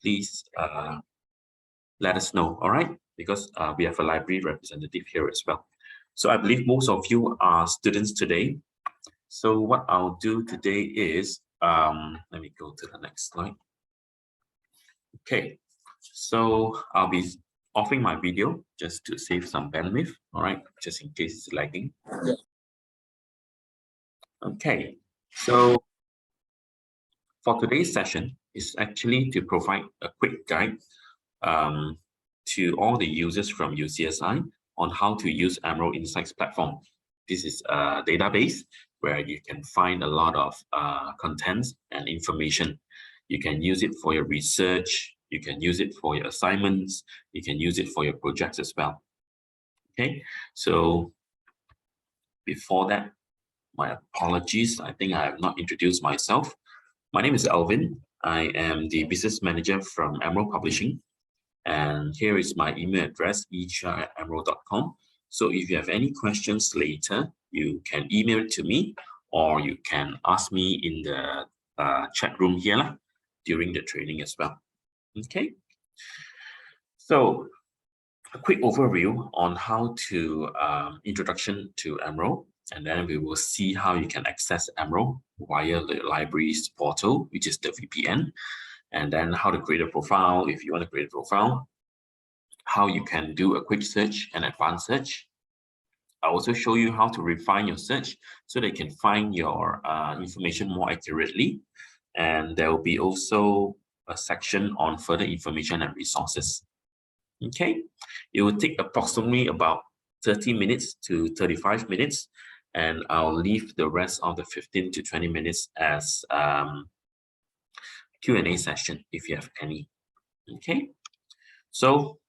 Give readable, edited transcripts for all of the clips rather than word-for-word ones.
please let us know, all right? Because we have a library representative here as well. So I believe most of you are students today. So what I'll do today is, let me go to the next slide. Okay, so I'll be offing my video just to save some bandwidth, all right, just in case it's lagging. Okay, so for today's session is actually to provide a quick guide to all the users from UCSI on how to use Emerald Insights platform. This is a database where you can find a lot of contents and information. You can use it for your research, you can use it for your assignments, you can use it for your projects as well. Okay, so before that, my apologies, I think I have not introduced myself. My name is Alvin. I am the business manager from Emerald Publishing. And here is my email address, echa@emerald.com. So if you have any questions later, you can email it to me, or you can ask me in the chat room here during the training as well. Okay. So a quick overview on how to introduction to Emerald, and then we will see how you can access Emerald via the library's portal, which is the VPN, and then how to create a profile if you want to create a profile, how you can do a quick search and advanced search. I'll also show you how to refine your search so they can find your information more accurately. And there will be also a section on further information and resources. Okay, it will take approximately about 30 minutes to 35 minutes, and I'll leave the rest of the 15 to 20 minutes as Q&A session if you have any. Okay, so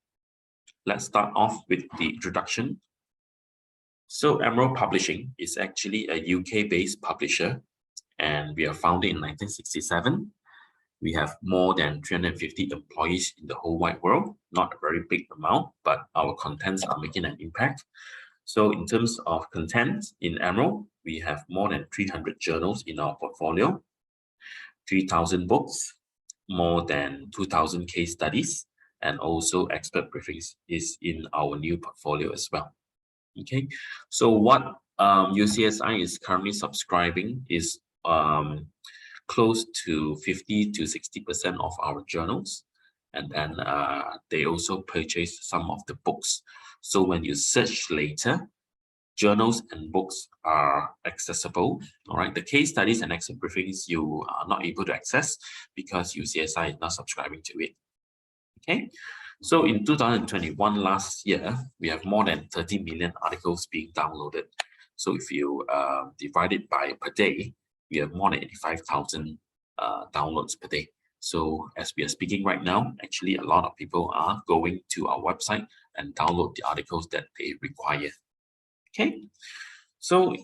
let's start off with the introduction. So Emerald Publishing is actually a UK-based publisher, and we are founded in 1967. We have more than 350 employees in the whole wide world, not a very big amount, but our contents are making an impact. So in terms of content in Emerald, we have more than 300 journals in our portfolio, 3,000 books, more than 2,000 case studies, and also expert briefings is in our new portfolio as well. Okay, so what UCSI is currently subscribing is close to 50 to 60% of our journals, and then they also purchase some of the books. So when you search later, journals and books are accessible. All right, the case studies and expert briefings you are not able to access because UCSI is not subscribing to it. Okay, so in 2021, last year, we have more than 30 million articles being downloaded. So if you divide it by per day, we have more than 85,000 downloads per day. So as we are speaking right now, actually a lot of people are going to our website and download the articles that they require. Okay, so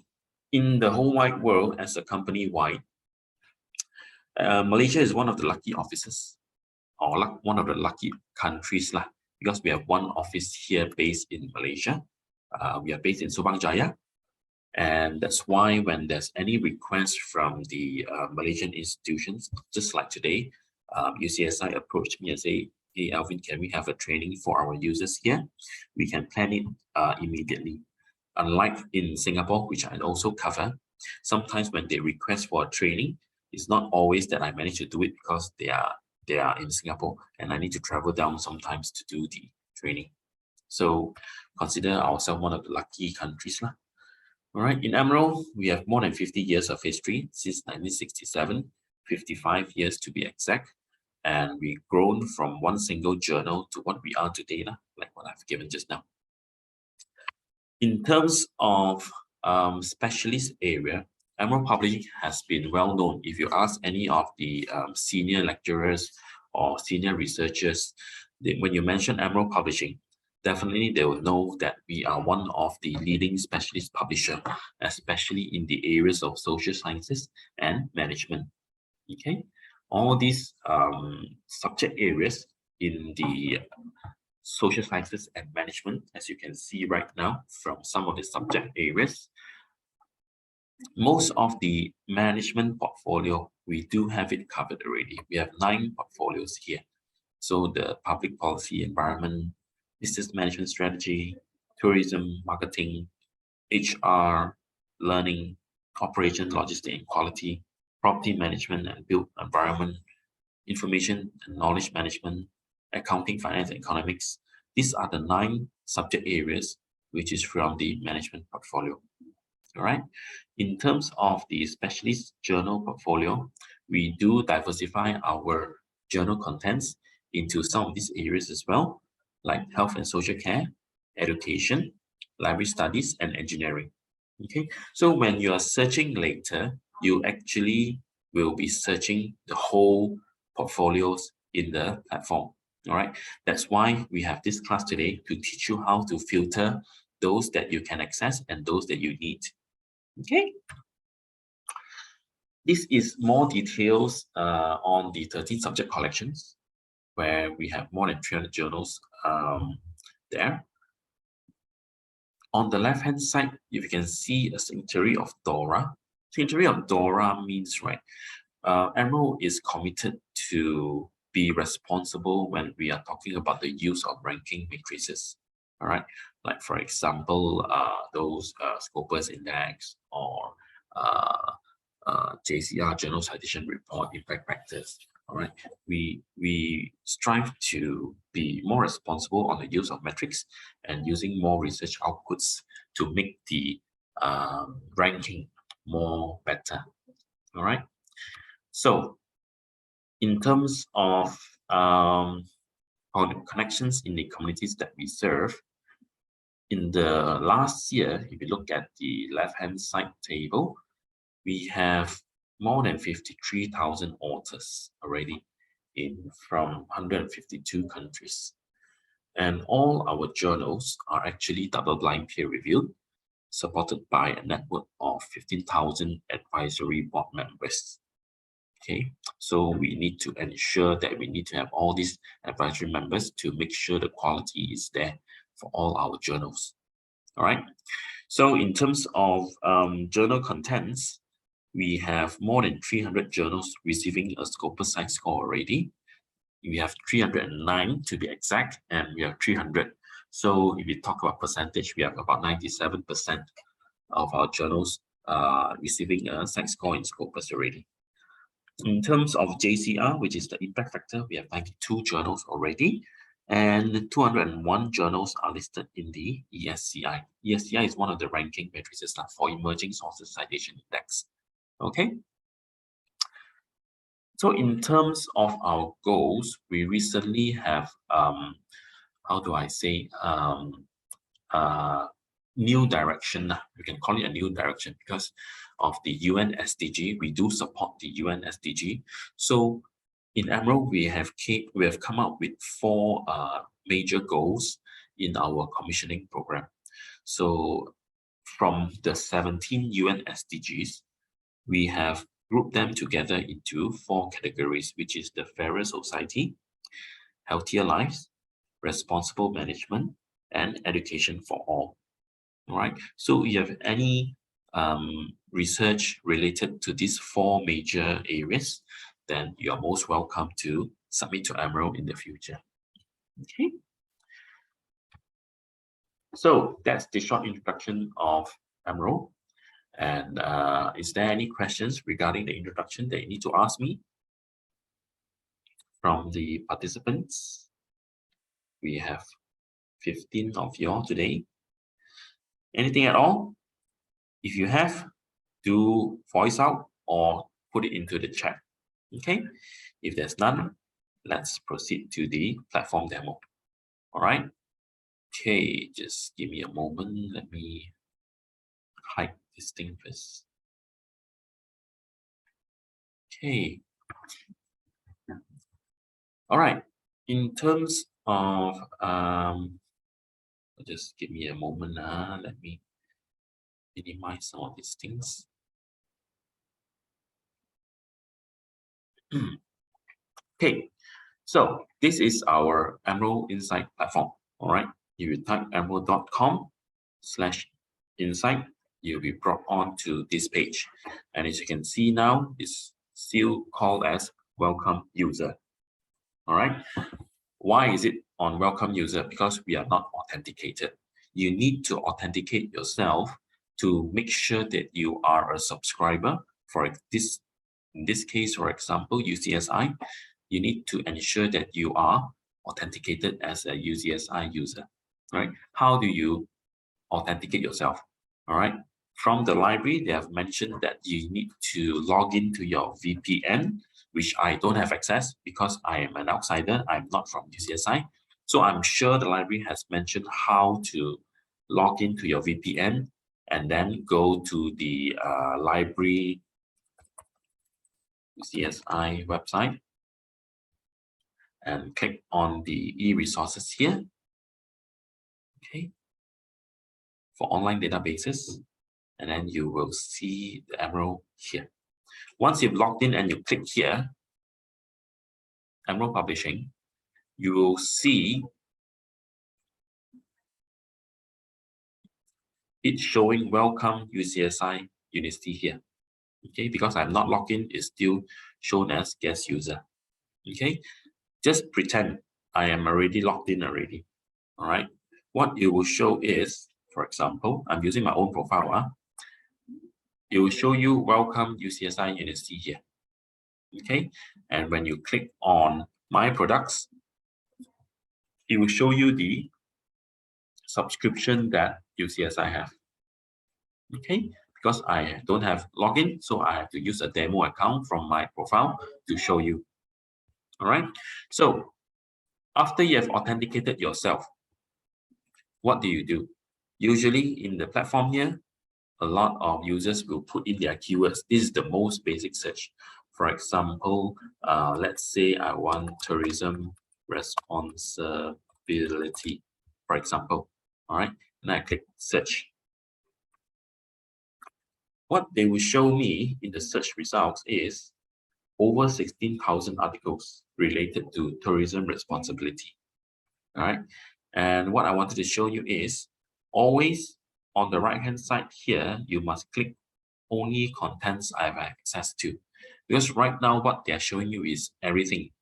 in the whole wide world, as a company-wide, Malaysia is one of the lucky offices, or one of the lucky countries because we have one office here based in Malaysia. We are based in Subang Jaya, and that's why when there's any request from the Malaysian institutions, just like today, UCSI approached me and say, hey Alvin, can we have a training for our users here? We can plan it immediately. Unlike in Singapore, which I also cover, sometimes when they request for a training, it's not always that I manage to do it because they are in Singapore and I need to travel down sometimes to do the training. So consider ourselves one of the lucky countries. All right, in Emerald, we have more than 50 years of history since 1967, 55 years to be exact. And we've grown from one single journal to what we are today, like what I've given just now. In terms of specialist area, Emerald Publishing has been well known. If you ask any of the senior lecturers or senior researchers, when you mention Emerald Publishing, definitely they will know that we are one of the leading specialist publisher, especially in the areas of social sciences and management. Okay, all these subject areas in the social sciences and management, as you can see right now from some of the subject areas. Most of the management portfolio, we do have it covered already. We have 9 portfolios here. So the public policy, environment, business management strategy, tourism, marketing, HR, learning, operation, logistics and quality, property management and built environment, information and knowledge management, accounting, finance, and economics. These are the 9 subject areas which is from the management portfolio. All right. In terms of the specialist journal portfolio, we do diversify our journal contents into some of these areas as well, like health and social care, education, library studies, and engineering. Okay, so when you are searching later, you actually will be searching the whole portfolios in the platform. All right, that's why we have this class today to teach you how to filter those that you can access and those that you need. Okay. This is more details on the 13 subject collections, where we have more than 300 journals there. On the left-hand side, you can see a signatory of DORA. Signatory of DORA means, right, Emerald is committed to be responsible when we are talking about the use of ranking matrices. All right, like for example, those Scopus Index or JCR Journal Citation Report, impact factors. All right, we strive to be more responsible on the use of metrics and using more research outputs to make the ranking more better. All right. So, in terms of our connections in the communities that we serve, in the last year, if you look at the left-hand side table, we have more than 53,000 authors already from 152 countries. And all our journals are actually double-blind peer-reviewed, supported by a network of 15,000 advisory board members. Okay, so we need to ensure that we need to have all these advisory members to make sure the quality is there for all our journals. All right, so in terms of journal contents, we have more than 300 journals receiving a Scopus Science score already. We have 309 to be exact, and we have 300. So if we talk about percentage, we have about 97% of our journals receiving a Science score in Scopus already. In terms of JCR, which is the impact factor, we have 92 journals already, and 201 journals are listed in the ESCI. ESCI is one of the ranking matrices for Emerging Sources Citation Index. Okay. So in terms of our goals, we recently have, how do I say, new direction. We can call it a new direction because of the UN SDG. We do support the UN SDG. So in Emerald, we have come up with 4 major goals in our commissioning program. So from the 17 UN SDGs, we have grouped them together into 4 categories, which is the fairer society, healthier lives, responsible management, and education for all. All right. So if you have any research related to these 4 major areas, then you are most welcome to submit to Emerald in the future. Okay. So that's the short introduction of Emerald. And is there any questions regarding the introduction that you need to ask me from the participants? We have 15 of you all today. Anything at all? If you have, do voice out or put it into the chat. Okay. If there's none, let's proceed to the platform demo. All right. Okay, just give me a moment. Let me hide this thing first. Okay. All right. In terms of just give me a moment. Let me minimize some of these things. Okay, so this is our Emerald Insight platform. All right, if you type emerald.com/insight, you'll be brought on to this page. And as you can see now, it's still called as welcome user. All right, Why is it on welcome user? Because we are not authenticated. You need to authenticate yourself to make sure that you are a subscriber. For this, in this case, for example, UCSI, you need to ensure that you are authenticated as a UCSI user, right? How do you authenticate yourself? All right. From the library, they have mentioned that you need to log into your VPN, which I don't have access because I am an outsider. I'm not from UCSI. So I'm sure the library has mentioned how to log into your VPN and then go to the library UCSI website and click on the e-resources here. Okay. For online databases. And then you will see the arrow here. Once you've logged in and you click here, Emerald Publishing, you will see it showing welcome UCSI University here. Okay, because I'm not logged in, it's still shown as guest user. Okay, just pretend I am already logged in already. All right, what it will show is, for example, I'm using my own profile. It will show you welcome UCSI University here. Okay, and when you click on my products, it will show you the subscription that UCSI have. Okay, because I don't have login, so I have to use a demo account from my profile to show you. All right, so after you have authenticated yourself, what do? Usually in the platform here, a lot of users will put in their keywords. This is the most basic search. For example, let's say I want tourism responsibility, for example. All right, and I click search. What they will show me in the search results is over 16,000 articles related to tourism responsibility. All right, and what I wanted to show you is always on the right hand side here, you must click only contents I have access to, because right now what they're showing you is everything.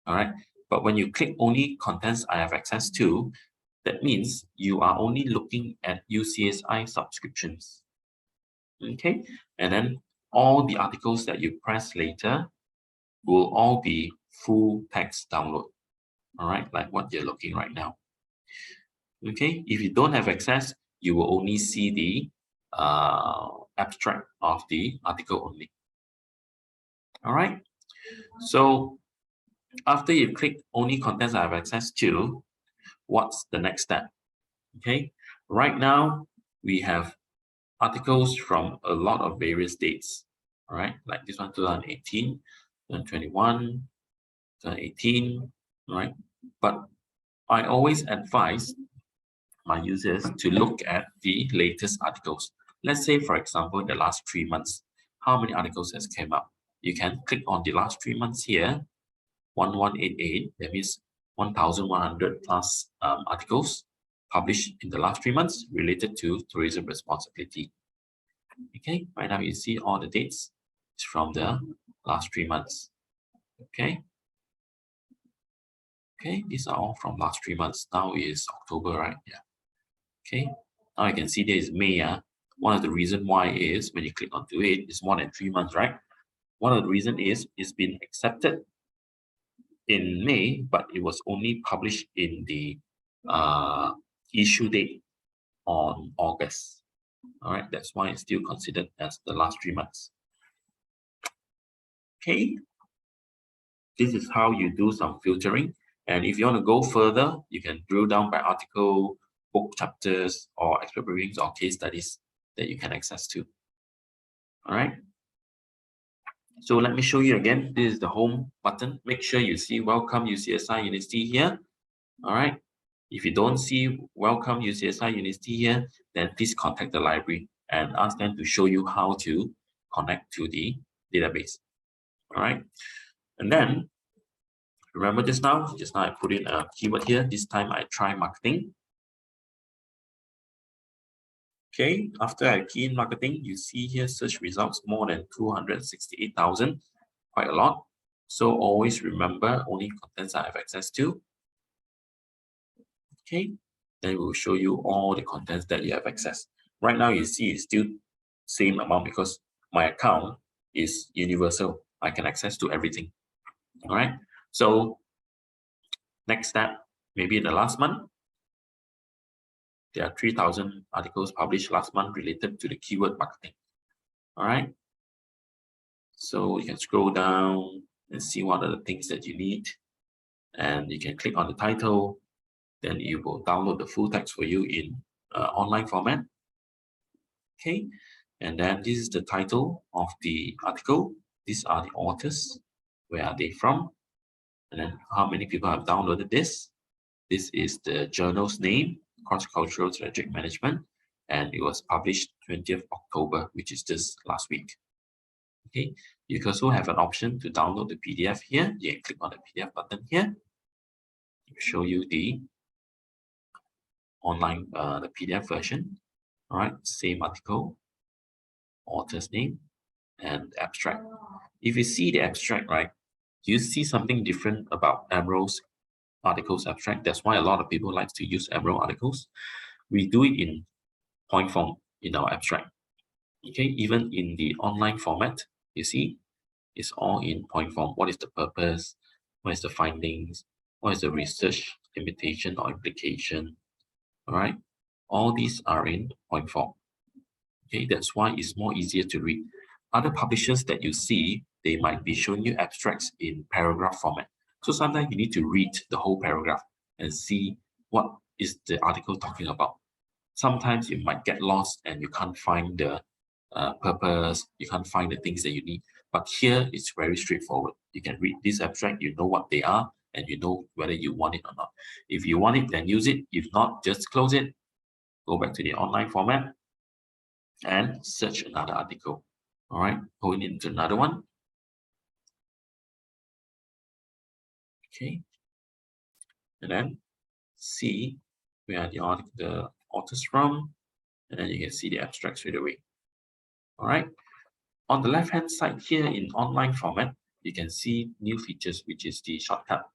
All right, but when you click only contents I have access to, that means you are only looking at UCSI subscriptions. Okay, and then all the articles that you press later will all be full text download. All right, like what you're looking right now. Okay, if you don't have access, you will only see the abstract of the article only. All right, so after you click only contents I have access to, what's the next step? Okay, right now we have articles from a lot of various dates. All right, like this one, 2018, 2021, 2018, right? But I always advise my users to look at the latest articles. Let's say, for example, the last 3 months, how many articles has came up? You can click on the last 3 months here, 1188, that means 1,100 plus articles published in the last 3 months related to tourism responsibility. Okay, right now you see all the dates from the last 3 months. Okay. Okay, these are all from last 3 months. Now is October, right? Yeah. Okay, now you can see there is May. One of the reason why is when you click onto it, it's more than 3 months, right? One of the reason is it's been accepted in May, but it was only published in the issue date on August. All right, that's why it's still considered as the last 3 months. Okay, this is how you do some filtering. And if you want to go further, you can drill down by article, book chapters, or expert briefings or case studies that you can access to. All right. So let me show you again. This is the home button. Make sure you see Welcome UCSI University here. All right. If you don't see Welcome UCSI University here, then please contact the library and ask them to show you how to connect to the database. All right. And then remember just now I put in a keyword here. This time I try marketing. Okay, after I key in marketing, you see here search results more than 268,000, quite a lot. So always remember only contents I have access to. Okay, then we'll show you all the contents that you have access. Right now, you see it's still same amount because my account is universal. I can access to everything. All right. So next step, maybe in the last month, there are 3,000 articles published last month related to the keyword marketing. All right. So you can scroll down and see what are the things that you need. And you can click on the title. Then it will download the full text for you in online format. Okay. And then this is the title of the article. These are the authors. Where are they from? And then how many people have downloaded this? This is the journal's name, Cross-Cultural Strategic Management, and it was published 20th October, which is this last week. Okay, you can also have an option to download the PDF here. You can click on the PDF button here. It will show you the online, the PDF version. All right, same article, author's name, and abstract. If you see the abstract, right, you see something different about Emerald's articles abstract. That's why a lot of people like to use Emerald articles. We do it in point form in our abstract. Okay, even in the online format, you see, it's all in point form. What is the purpose? What is the findings? What is the research limitation or implication? All right, all these are in point form. Okay, that's why it's more easier to read. Other publishers that you see, they might be showing you abstracts in paragraph format. So sometimes you need to read the whole paragraph and see what is the article talking about. Sometimes you might get lost and you can't find the purpose, you can't find the things that you need. But here it's very straightforward. You can read this abstract, you know what they are, and you know whether you want it or not. If you want it, then use it. If not, just close it, go back to the online format, and search another article. All right, going into another one. Okay, and then see where are the authors from, and then you can see the abstract straight away. All right, on the left hand side here in online format, you can see new features, which is the shortcut.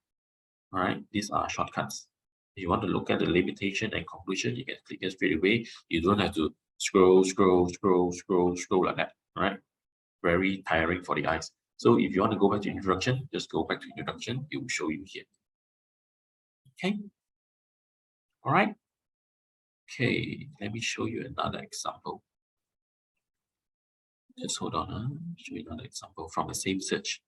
All right, these are shortcuts. If you want to look at the limitation and conclusion, you can click it straight away. You don't have to scroll like that. All right, very tiring for the eyes. So if you want to go back to introduction, just go back to introduction. It will show you here. Okay. All right. Okay. Let me show you another example. Just hold on. Show you another example from the same search.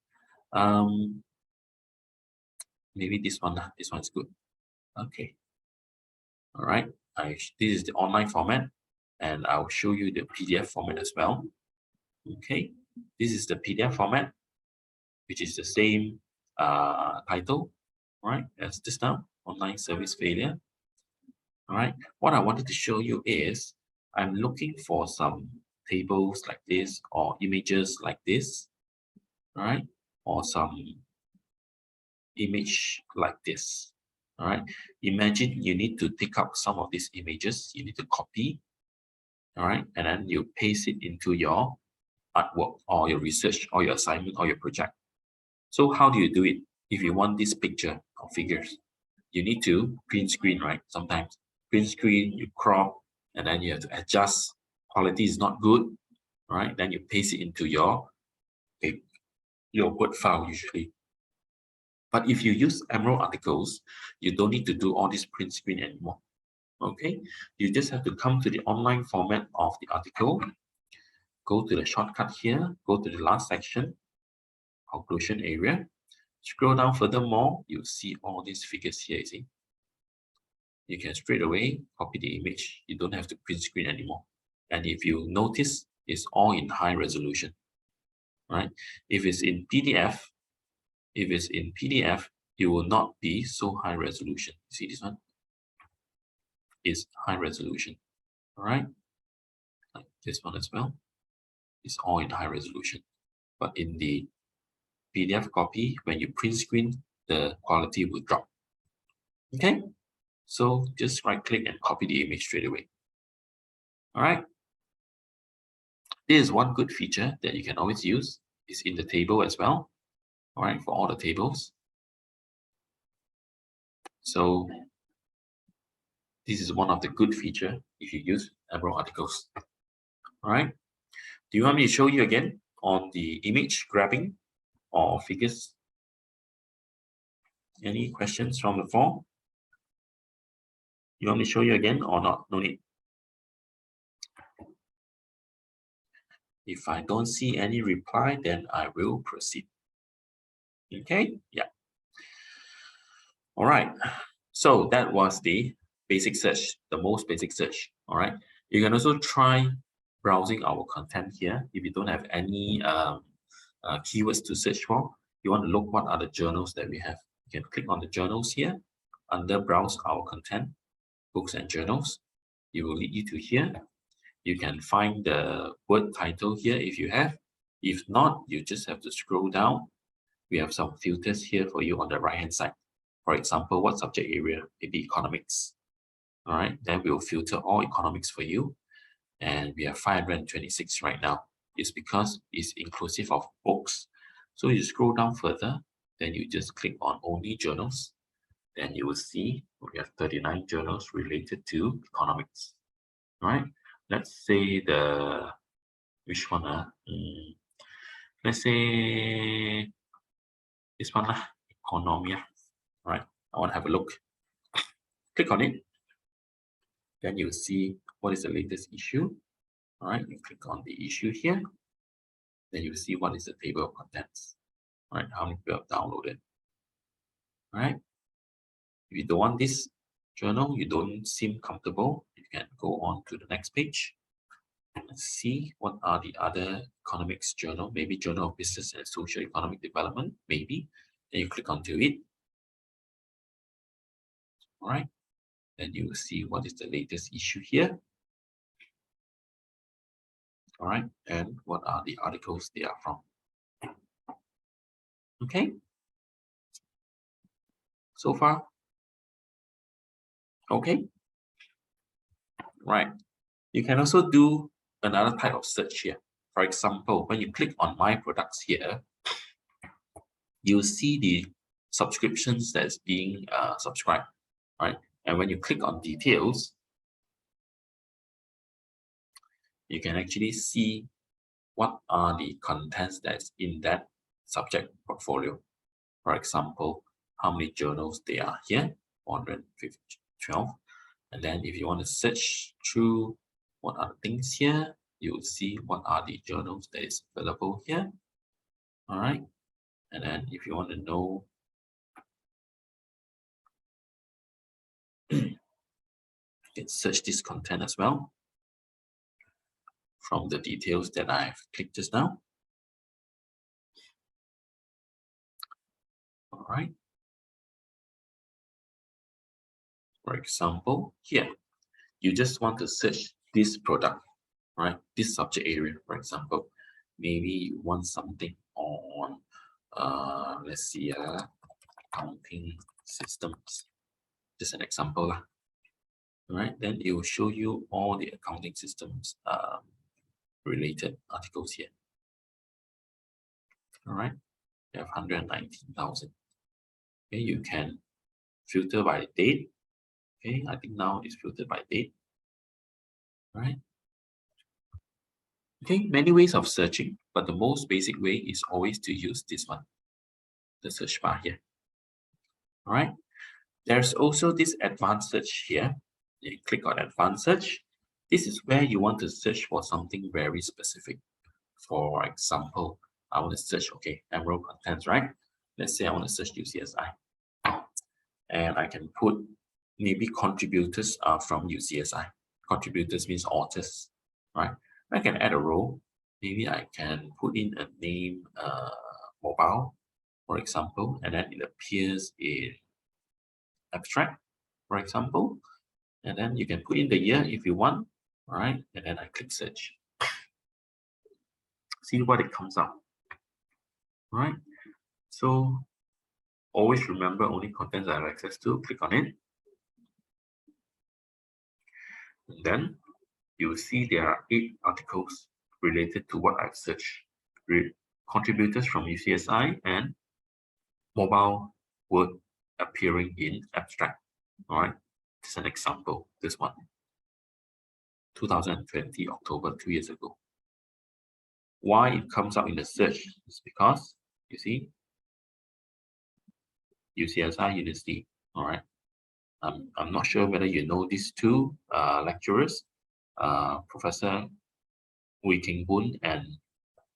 Maybe this one. This one's good. Okay. All right. This is the online format, and I'll show you the PDF format as well. Okay. This is the PDF format, which is the same title, right, as this now, online service failure. All right, what I wanted to show you is I'm looking for some tables like this or images like this, right, or some image like this. All right, imagine you need to take out some of these images, you need to copy, all right, and then you paste it into your artwork or your research or your assignment or your project. So how do you do it? If you want this picture or figures, you need to print screen, right? Sometimes print screen, you crop, and then you have to adjust. Quality is not good, right? Then you paste it into your Word file usually. But if you use Emerald articles, you don't need to do all this print screen anymore. Okay, you just have to come to the online format of the article, go to the shortcut here, go to the last section, conclusion area. Scroll down furthermore, you see all these figures here, you see. You can straight away copy the image. You don't have to print screen anymore. And if you notice, it's all in high resolution, right? If it's in PDF, it will not be so high resolution. See this one? It's high resolution, all right? Like this one as well. It's all in high resolution. But in the PDF copy, when you print screen, the quality will drop. Okay? So just right click and copy the image straight away. All right. This is one good feature that you can always use. It's in the table as well. All right, for all the tables. So This is one of the good feature if you use Emerald articles. All right. Do you want me to show you again on the image grabbing or figures? Any questions from the floor? You want me to show you again or not? No need. If I don't see any reply, then I will proceed. Okay, yeah. All right. So that was the basic search, the most basic search. All right. You can also try browsing our content here. If you don't have any keywords to search for, you want to look what are the journals that we have. You can click on the journals here under browse our content, books and journals. It will lead you to here. You can find the word title here if you have. If not, you just have to scroll down. We have some filters here for you on the right hand side. For example, what subject area? Maybe economics. All right, then we'll filter all economics for you. And we have 526 right now. It's because it's inclusive of books. So you scroll down further, then you just click on only journals. Then you will see we have 39 journals related to economics. All right, let's say which one? Let's say this one, economy. All right, I want to have a look. Click on it. Then you'll see what is the latest issue. All right, you click on the issue here. Then you'll see what is the table of contents. All right, how many people have downloaded. All right. If you don't want this journal, you don't seem comfortable, you can go on to the next page. Let's see what are the other economics journal, maybe Journal of Business and Social Economic Development, maybe. Then you click onto it. All right. Then you will see what is the latest issue here. All right. And what are the articles they are from. Okay. So far. Okay. Right. You can also do another type of search here. For example, when you click on My Products here, you'll see the subscriptions that's being subscribed, right? And when you click on details, you can actually see what are the contents that's in that subject portfolio. For example, how many journals they are here, 112. And then if you want to search through what are the things here, you will see what are the journals that is available here. All right. And then if you want to know you can search this content as well from the details that I've clicked just now. All right. For example, here, you just want to search this product, right? This subject area, for example. Maybe you want something on, let's see, accounting systems. Just an example. All right, then it will show you all the accounting systems related articles here. All right, you have 119,000. Okay, you can filter by date. Okay, I think now it's filtered by date. All right. Okay, many ways of searching, but the most basic way is always to use this one, the search bar here. All right. There's also this advanced search here. You click on advanced search. This is where you want to search for something very specific. For example, I want to search, okay, Emerald contents, right? Let's say I want to search UCSI. And I can put maybe contributors from UCSI. Contributors means authors, right? I can add a row. Maybe I can put in a name, mobile, for example, and then it appears in abstract, for example. And then you can put in the year if you want, all right? And then I click search. See what it comes up, all right? So always remember only contents I have access to, click on it. And then you will see there are 8 articles related to what I've searched. Contributors from UCSI and mobile word appearing in abstract. All right. This is an example, this one. 2020, October, 2 years ago. Why it comes out in the search is because, you see, UCSI University, all right? I'm not sure whether you know these two lecturers, Professor Wee King Boon and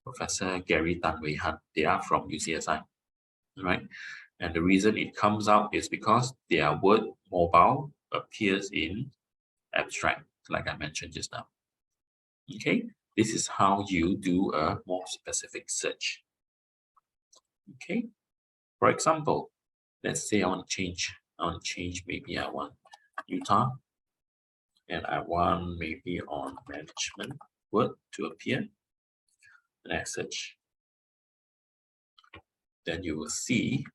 Professor Gary Tan Wei Han. They are from UCSI, right? And the reason it comes out is because their word mobile appears in abstract, like I mentioned just now. Okay, this is how you do a more specific search. Okay, for example, let's say I want to change, maybe I want Utah, and I want maybe on management word to appear, and I search. Then you will see,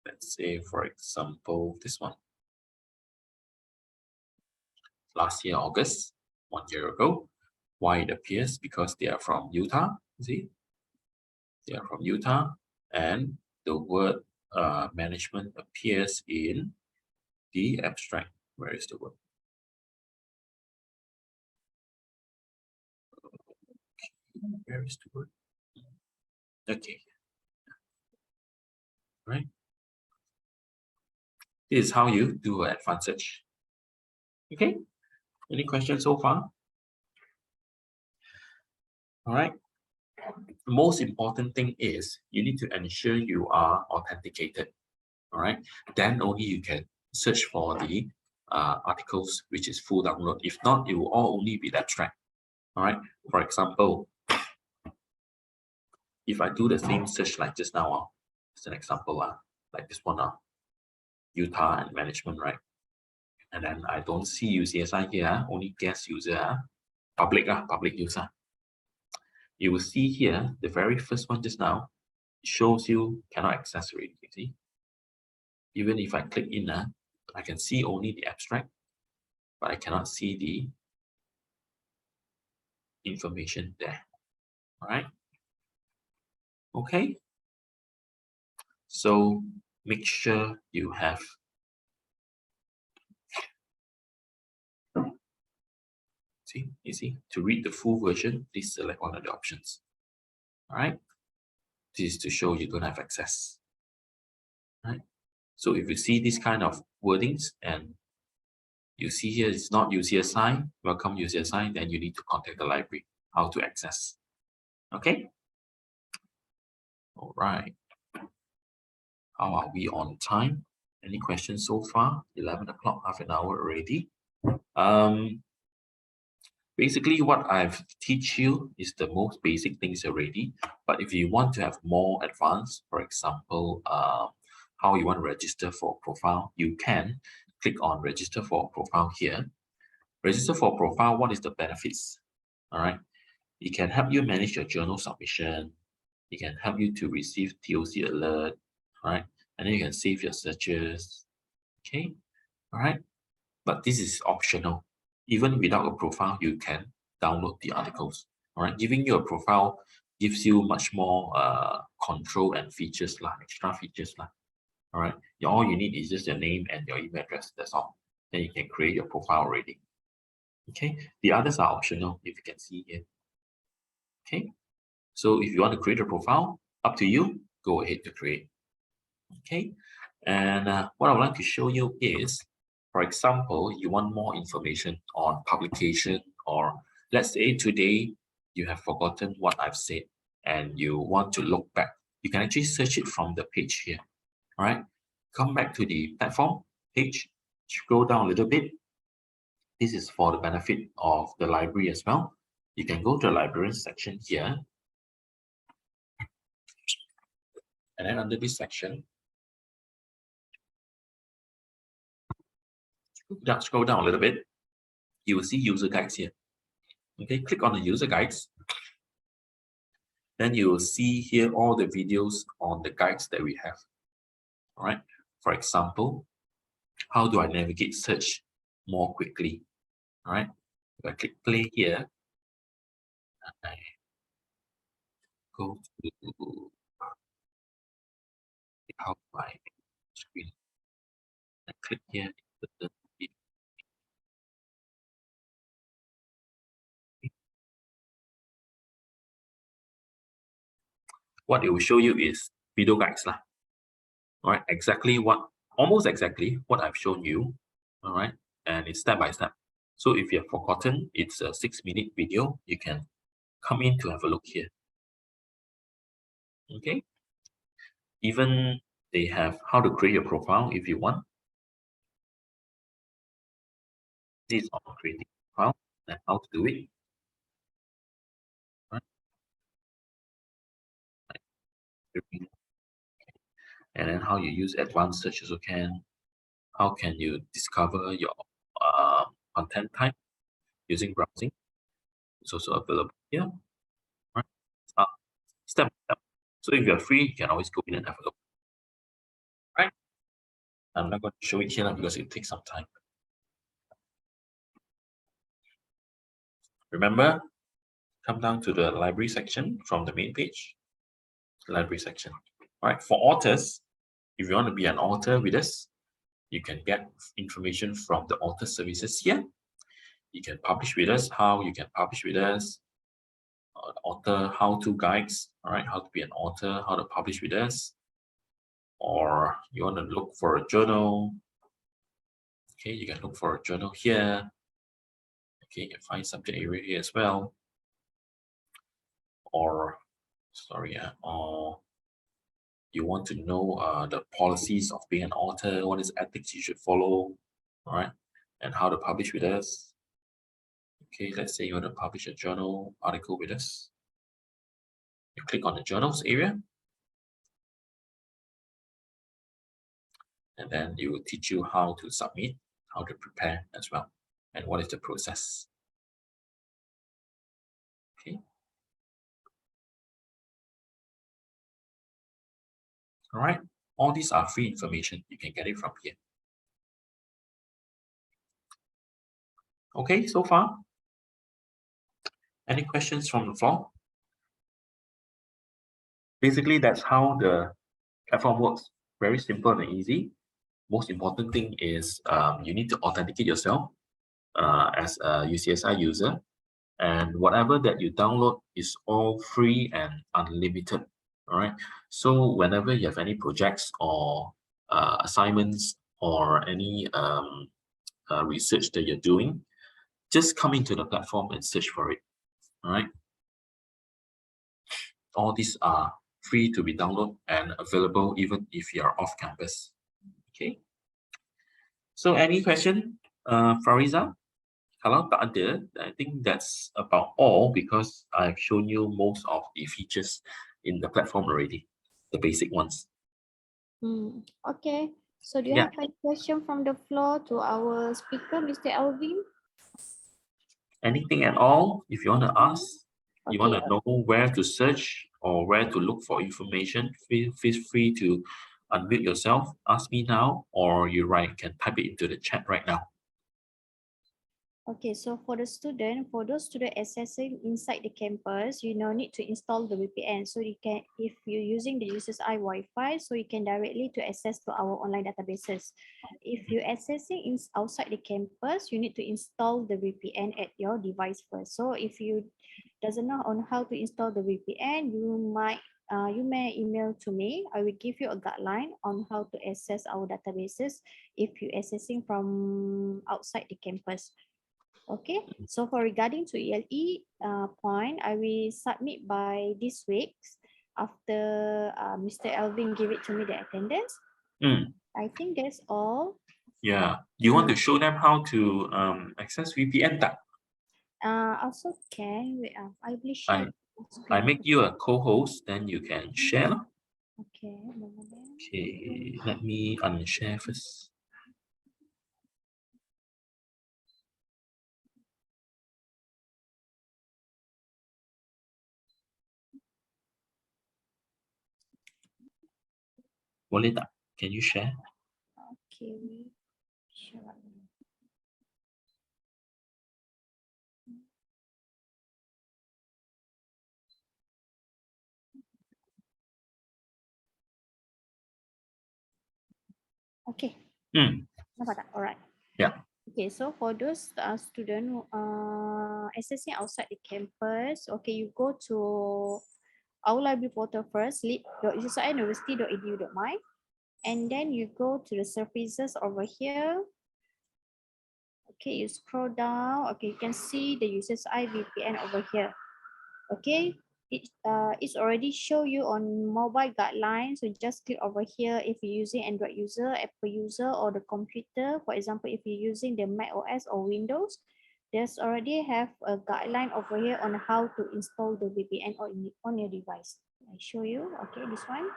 let's say, for example, this one. Last year, August, 1 year ago. Why it appears? Because they are from Utah, see? They are from Utah, and the word management appears in the abstract. Where is the word? Where is the word? Okay. Right. This is how you do an advanced search. Okay. Any questions so far? All right. The most important thing is you need to ensure you are authenticated. All right. Then only you can search for the articles which is full download. If not, it will all only be abstract. All right. For example, if I do the same search like just now, it's an example, like this one, Utah and management, right? And then I don't see UCSI here, only guest user, public user. You will see here, the very first one just now, shows you cannot access already, you see? Even if I click in, I can see only the abstract, but I cannot see the information there, all right? Okay, so make sure you have you see, to read the full version, please select one of the options. All right, this is to show you don't have access. All right, so if you see this kind of wordings and you see here it's not UCSI, welcome UCSI, then you need to contact the library how to access. Okay. All right. How are we on time? Any questions so far? 11 o'clock, half an hour already. Basically, what I've teach you is the most basic things already. But if you want to have more advanced, for example, how you want to register for a profile, you can click on register for a profile here. Register for a profile, what is the benefits? All right. It can help you manage your journal submission. It can help you to receive TOC alert, right? And then you can save your searches. Okay. All right. But this is optional. Even without a profile, you can download the articles. All right, giving you a profile gives you much more control and features, extra features. All right, all you need is just your name and your email address. That's all. Then you can create your profile already. Okay, the others are optional, if you can see here. Okay, so if you want to create a profile, up to you. Go ahead to create. Okay, and what I would like to show you is, for example, you want more information on publication, or let's say today you have forgotten what I've said and you want to look back. You can actually search it from the page here. All right, come back to the platform page, scroll down a little bit. This is for the benefit of the library as well. You can go to the librarian section here. And then under this section, scroll down a little bit, you will see user guides here. Okay, click on the user guides. Then you will see here all the videos on the guides that we have. All right, for example, how do I navigate search more quickly? All right, if I click play here, I go to how my screen. I click here, what it will show you is video guides lah. All right, almost exactly what I've shown you. All right, and it's step by step. So if you have forgotten, it's a 6-minute video. You can come in to have a look here. Okay. Even they have how to create your profile if you want. This is on creating profile and how to do it. Right. And then how you use advanced search also can. How can you discover your content type using browsing? It's also available here. Right. Step by step. So if you're free, you can always go in and have a look. Right. I'm not going to show it here because it takes some time. Remember, come down to the library section from the main page. Library section. All right. For authors, if you want to be an author with us, you can get information from the author services here. You can publish with us. How you can publish with us? Author how-to guides. All right, how to be an author, how to publish with us. Or you want to look for a journal. Okay, you can look for a journal here. Okay, you can find subject area here as well. Or, or you want to know the policies of being an author, what is ethics you should follow, all right, and how to publish with us. Okay, let's say you want to publish a journal article with us. You click on the journals area, and then it will teach you how to submit, how to prepare as well, and what is the process. Okay. All right. All these are free information. You can get it from here. Okay, so far? Any questions from the floor? Basically, that's how the platform works. Very simple and easy. Most important thing is you need to authenticate yourself as a UCSI user, and whatever that you download is all free and unlimited. All right. So whenever you have any projects or assignments or any research that you're doing, just come into the platform and search for it. All right. All these are free to be downloaded and available even if you are off campus. Okay. So any question, Fariza? Kalau tak ada, I think that's about all because I've shown you most of the features in the platform already, the basic ones. Okay. So do you have any question from the floor to our speaker, Mr. Alvin? Anything at all? If you want to ask, you want to know where to search or where to look for information, feel free to unmute yourself, ask me now, or you can type it into the chat right now. Okay, so for those students accessing inside the campus, you no need to install the VPN. So you can, if you're using the UCSI Wi-Fi, so you can directly to access to our online databases. If you're accessing outside the campus, you need to install the VPN at your device first. So if you doesn't know on how to install the VPN, you may email to me. I will give you a guideline on how to access our databases if you're accessing from outside the campus. Okay, so for regarding to ELE point, I will submit by this week after Mr. Alvin give it to me the attendance. I think that's all. Yeah, you want to show them how to access VPN? Also can, I will share. I make you a co-host, then you can share. Okay. Okay, let me unshare first. Boleh tak? Can you share? Okay, sure. Okay. All right. Yeah. Okay, so for those students accessing outside the campus, okay, you go to our library portal first, leap.ucsi.university.edu.my, and then you go to the services over here. Okay, you scroll down. Okay, you can see the UCSI VPN over here. Okay, it's already show you on mobile guidelines. So just click over here if you're using Android user, Apple user, or the computer. For example, if you're using the Mac OS or Windows, there's already have a guideline over here on how to install the VPN on your device. I show you. Okay, this one.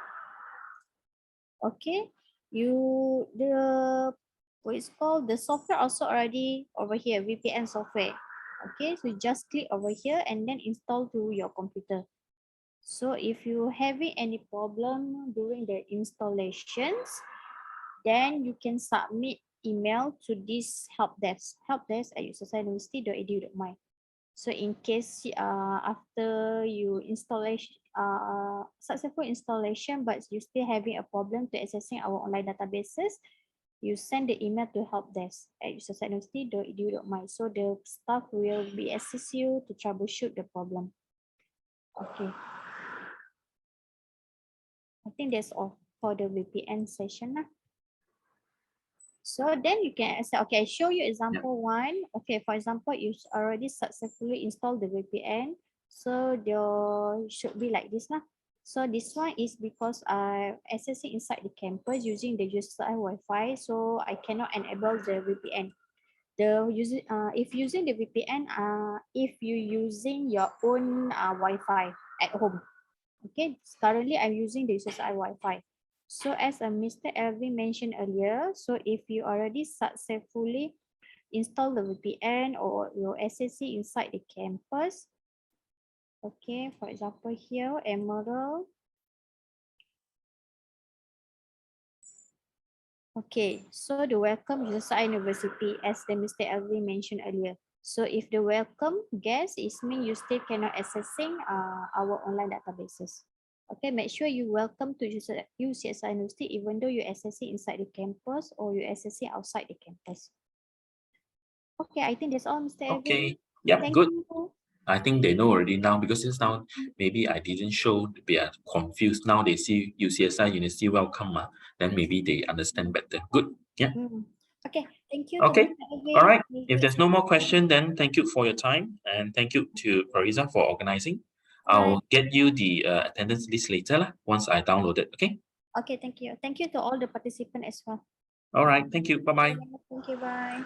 Okay, what is called the software also already over here, VPN software. Okay, so just click over here and then install to your computer. So if you having any problem during the installations, then you can submit email to this helpdesk@ucsi.university.edu.my. So in case after you installation successful installation, but you still having a problem to accessing our online databases, you send the email to helpdesk@ucsi.university.edu.my. So the staff will be assist you to troubleshoot the problem. Okay. I think that's all for the VPN session. So then you can say, okay, I show you example one. Okay, for example, you already successfully installed the VPN. So there should be like this. So this one is because I accessing inside the campus using the UCSI Wi-Fi. So I cannot enable the VPN. If using the VPN, if you using your own Wi-Fi at home. Okay, currently I'm using the UCSI Wi-Fi. So as Mr. Elvin mentioned earlier, so if you already successfully install the VPN or your SSC inside the campus, okay, for example here, Emerald. Okay, so the welcome UCSI University, as the Mr. Elvin mentioned earlier. So if the welcome guest is mean you still cannot accessing our online databases. Okay, make sure you welcome to UCSI University even though you accessing inside the campus or you accessing outside the campus. Okay, I think that's all, Mr. Elvin. Okay. Yep, Thank good. you. I think they know already now because since now maybe I didn't show, they are confused. Now they see UCSI University welcome, then maybe they understand better. Good. Yeah. Okay, thank you. Okay. To Mr. Elvin. All right. If there's no more question, then thank you for your time and thank you to Pariza for organizing. I'll get you the attendance list later once I download it. Okay. Okay, thank you. Thank you to all the participants as well. All right. Thank you. Bye-bye. Thank you. Bye.